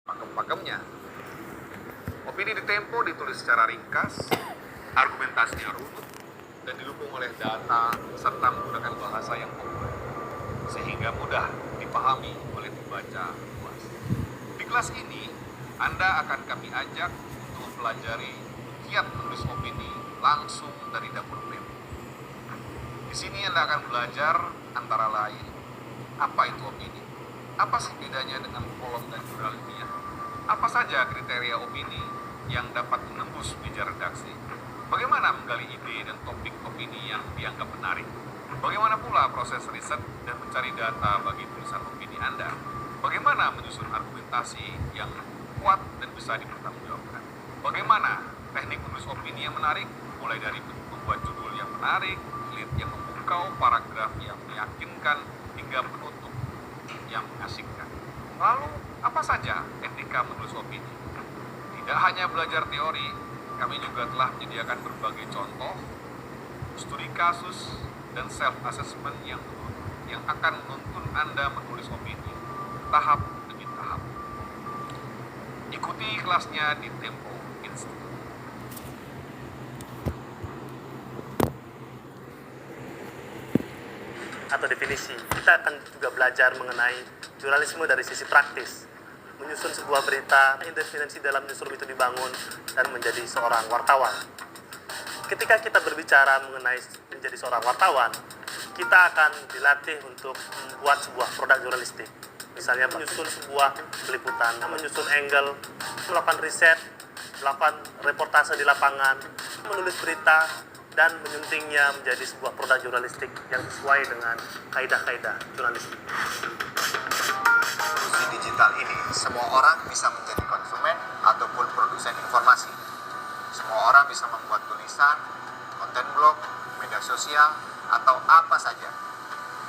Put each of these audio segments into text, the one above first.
pakem-pakemnya. Opini di Tempo ditulis secara ringkas, argumentasinya runut, dan didukung oleh data serta menggunakan bahasa yang populer, sehingga mudah dipahami oleh pembaca luas. Di kelas ini, Anda akan kami ajak untuk mempelajari kiat menulis opini langsung dari dapur Tempo. Di sini Anda akan belajar antara lain, apa itu opini? Apa sih bedanya dengan kolom dan jurnal ilmiah? Apa saja kriteria opini yang dapat menembus meja redaksi? Bagaimana menggali ide dan topik opini yang dianggap menarik? Bagaimana pula proses riset dan mencari data bagi tulisan opini Anda? Bagaimana menyusun argumentasi yang kuat dan bisa dipertanggungjawabkan? Bagaimana teknik menulis opini yang menarik? Mulai dari membuat judul yang menarik, lead yang memukau, paragraf yang meyakinkan, hingga penutup yang mengasingkan. Lalu, apa saja etika menulis opini? Tidak hanya belajar teori, kami juga telah menyediakan berbagai contoh, studi kasus, dan self-assessment yang akan menuntun Anda menulis opini, tahap demi tahap. Ikuti kelasnya di Tempo Institute. Atau definisi, kita akan juga belajar mengenai jurnalisme dari sisi praktis, menyusun sebuah berita, intervensi dalam newsroom itu dibangun dan menjadi seorang wartawan. Ketika kita berbicara mengenai menjadi seorang wartawan, kita akan dilatih untuk membuat sebuah produk jurnalistik. Misalnya menyusun sebuah peliputan, menyusun angle, melakukan riset, melakukan reportase di lapangan, menulis berita, dan menyuntingnya menjadi sebuah produk jurnalistik yang sesuai dengan kaidah-kaidah jurnalistik. Di digital ini, semua orang bisa menjadi konsumen ataupun produsen informasi. Semua orang bisa membuat tulisan, konten blog, media sosial, atau apa saja.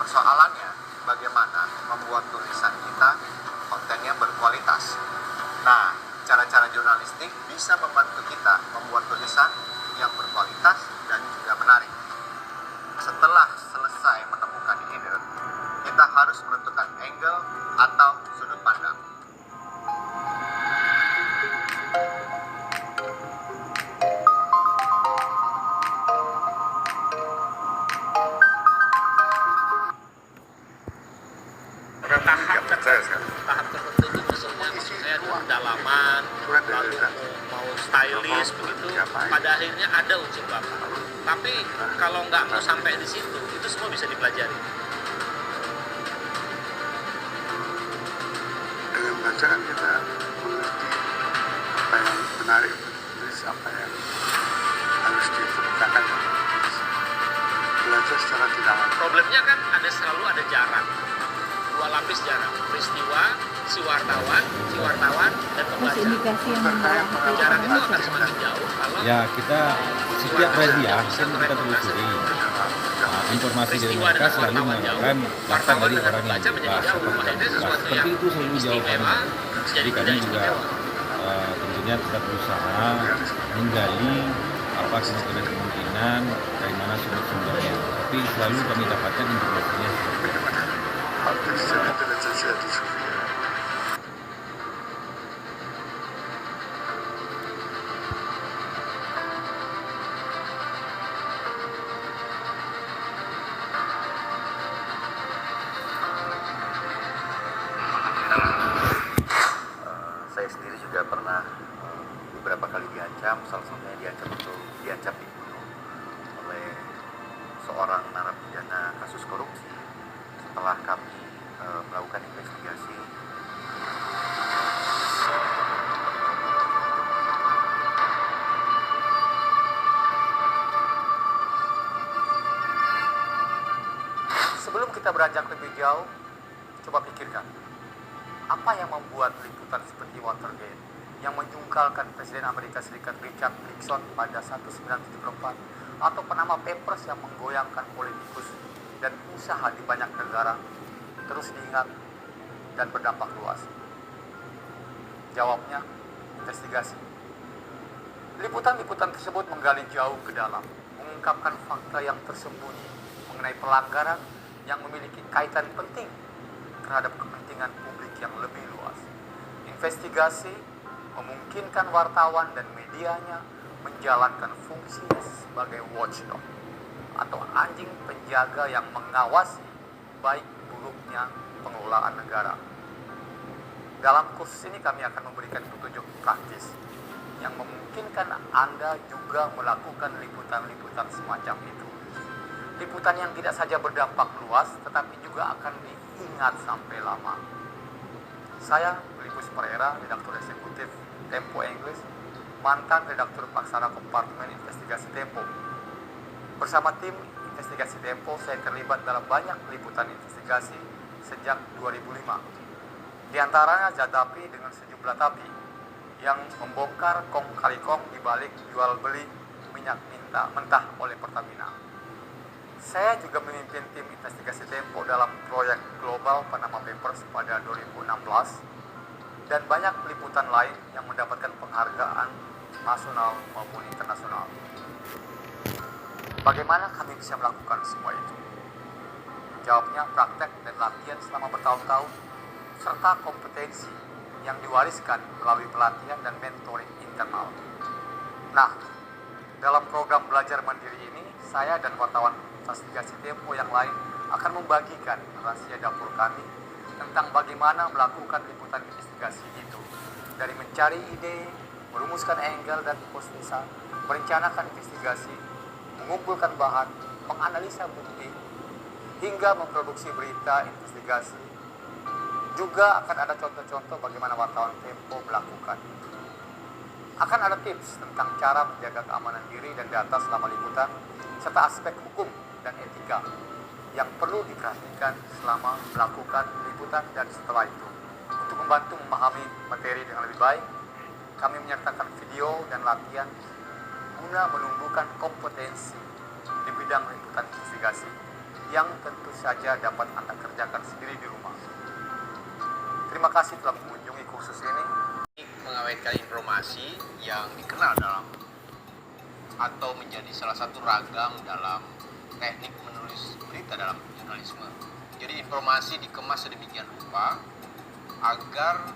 Persoalannya, bagaimana membuat tulisan kita kontennya berkualitas. Nah, cara-cara jurnalistik bisa membantu kita membuat tulisan yang berkualitas dan juga menarik. Setelah selesai menemukan ide, kita harus menentukan angle atau sudut pandang. Tahap tertentu itu maksud saya pendalaman, lalu mau stylish begitu, pada akhirnya ada unsur bakat. Tapi kalau nggak mau sampai di situ, itu semua bisa dipelajari. Dengan bacaan kita mengerti apa yang menarik untuk ditulis, apa yang harus diceritakan. Belajar secara tidak langsung. Problemnya kan selalu ada jarak, 2 lapis jarak, peristiwa, si wartawan, dan pembaca. Indikasi yang membawa Jarak itu akan semakin jauh kalau Ya, kita setiap media kan kita telusuri. Informasi dari mereka selalu mengatakan data dari orang yang bebas, seperti itu selalu jawabannya. Jadi kami juga tentunya tetap berusaha menggali apa kemungkinan dari mana sumber-sumbernya. Tapi selalu kami dapatkan informasinya seperti itu. Artificial intelligence ya di sini. Saya sendiri juga pernah beberapa kali diancam, salah satunya diancam dibunuh oleh seorang narapidana kasus korupsi. Setelah kami melakukan investigasi, sebelum kita beranjak lebih jauh, coba pikirkan, apa yang membuat liputan seperti Watergate yang menjungkalkan Presiden Amerika Serikat Richard Nixon pada 1974 atau Panama Papers yang menggoyangkan politikus dan usaha di banyak negara terus diingat dan berdampak luas? Jawabnya, investigasi. Liputan-liputan tersebut menggali jauh ke dalam, mengungkapkan fakta yang tersembunyi mengenai pelanggaran yang memiliki kaitan penting terhadap kepentingan publik yang lebih luas. Investigasi memungkinkan wartawan dan medianya menjalankan fungsinya sebagai watchdog atau anjing penjaga yang mengawasi baik buruknya pengelolaan negara. Dalam kursus ini kami akan memberikan petunjuk praktis yang memungkinkan Anda juga melakukan liputan-liputan semacam itu. Liputan yang tidak saja berdampak luas, tetapi juga akan diingat sampai lama. Saya, Filipus Pereira, redaktur eksekutif Tempo English, mantan redaktur pelaksana Kompartemen Investigasi Tempo. Bersama tim Investigasi Tempo, saya terlibat dalam banyak liputan investigasi sejak 2005. Di antaranya Jatapi dengan sejumlah tapi yang membongkar kong kali kong di balik jual beli minyak mentah oleh Pertamina. Saya juga memimpin tim investigasi Tempo dalam proyek Global Panama Papers pada 2016 dan banyak liputan lain yang mendapatkan penghargaan nasional maupun internasional. Bagaimana kami bisa melakukan semua itu? Jawabnya praktek dan latihan selama bertahun-tahun, serta kompetensi yang diwariskan melalui pelatihan dan mentoring internal. Nah, dalam program belajar mandiri ini, saya dan wartawan investigasi Tempo yang lain akan membagikan rahasia dapur kami tentang bagaimana melakukan liputan investigasi itu. Dari mencari ide, merumuskan angle dan posisi, merencanakan investigasi, mengumpulkan bahan, menganalisa bukti, hingga memproduksi berita investigasi. Juga akan ada contoh-contoh bagaimana wartawan Tempo melakukan. Akan ada tips tentang cara menjaga keamanan diri dan data selama liputan, serta aspek hukum dan etika yang perlu diperhatikan selama melakukan liputan dan setelah itu. Untuk membantu memahami materi dengan lebih baik, kami menyertakan video dan latihan guna menumbuhkan kompetensi di bidang liputan investigasi yang tentu saja dapat Anda kerjakan sendiri di rumah. Terima kasih telah mengunjungi kursus ini. Mengawetkan informasi yang dikenal dalam atau menjadi salah satu ragam dalam teknik menulis berita dalam jurnalisme. Jadi informasi dikemas sedemikian rupa agar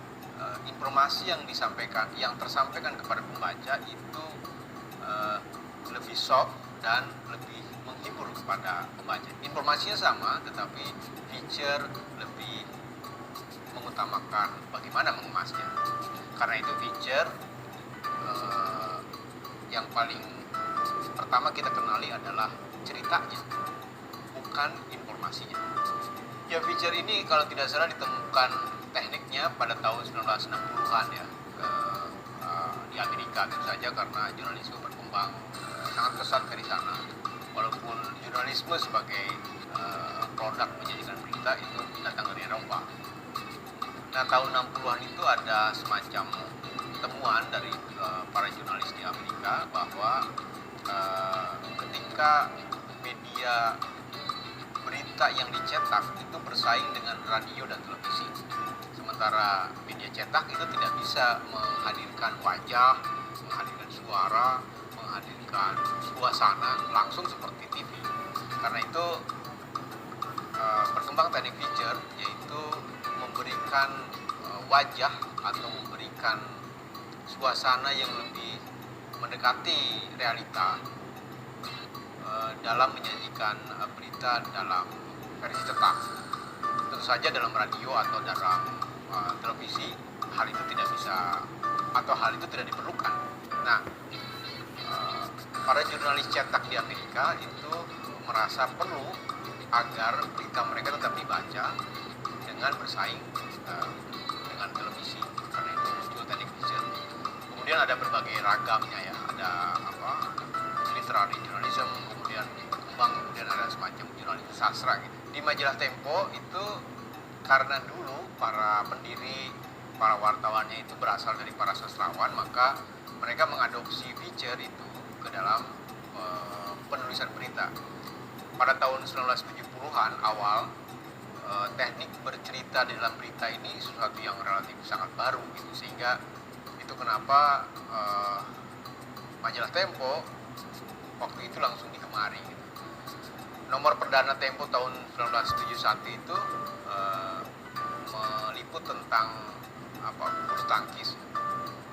informasi yang tersampaikan kepada pembaca itu lebih soft dan lebih menghibur kepada pembaca. Informasinya sama, tetapi feature lebih mengutamakan bagaimana mengemasnya. Karena itu feature yang paling pertama kita kenali adalah ceritanya, bukan informasinya. Ya, feature ini kalau tidak salah ditemukan tekniknya pada tahun 1960-an ya di Amerika, tentu saja karena jurnalisme berkembang sangat pesat dari sana. Walaupun jurnalisme sebagai produk menyajikan berita itu datang dari Eropa. Nah, tahun 60-an itu ada semacam temuan dari para jurnalis di Amerika bahwa ketika media berita yang dicetak itu bersaing dengan radio dan televisi. Sementara media cetak itu tidak bisa menghadirkan wajah, menghadirkan suara, menghadirkan suasana langsung seperti TV. Karena itu berkembang teknik feature, yaitu memberikan wajah atau memberikan suasana yang lebih mendekati realita dalam menyajikan berita dalam versi cetak. Tentu saja dalam radio atau dalam televisi hal itu tidak bisa atau hal itu tidak diperlukan. Nah, para jurnalis cetak di Amerika itu merasa perlu agar berita mereka tetap dibaca dengan bersaing dengan televisi. Karena itu muncul teknik feature. Kemudian ada berbagai ragamnya ya, ada literary journalism, kemudian ada semacam jurnalisme sastra gitu. Di majalah Tempo itu karena dulu para pendiri, para wartawannya itu berasal dari para sastrawan, maka mereka mengadopsi feature itu ke dalam penulisan berita. Pada tahun 1970-an awal, teknik bercerita di dalam berita ini sesuatu yang relatif sangat baru gitu, sehingga itu kenapa majalah Tempo waktu itu langsung digemari gitu. Nomor perdana Tempo tahun 1971 itu meliput tentang bulu tangkis.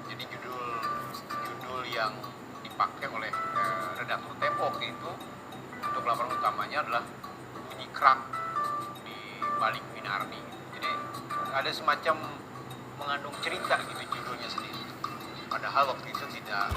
Jadi judul yang dipakai oleh redaktur Tempo waktu itu untuk laporan utamanya adalah bunyi kerak di balik Minarni. Jadi ada semacam mengandung cerita gitu judulnya sendiri. Padahal waktu itu tidak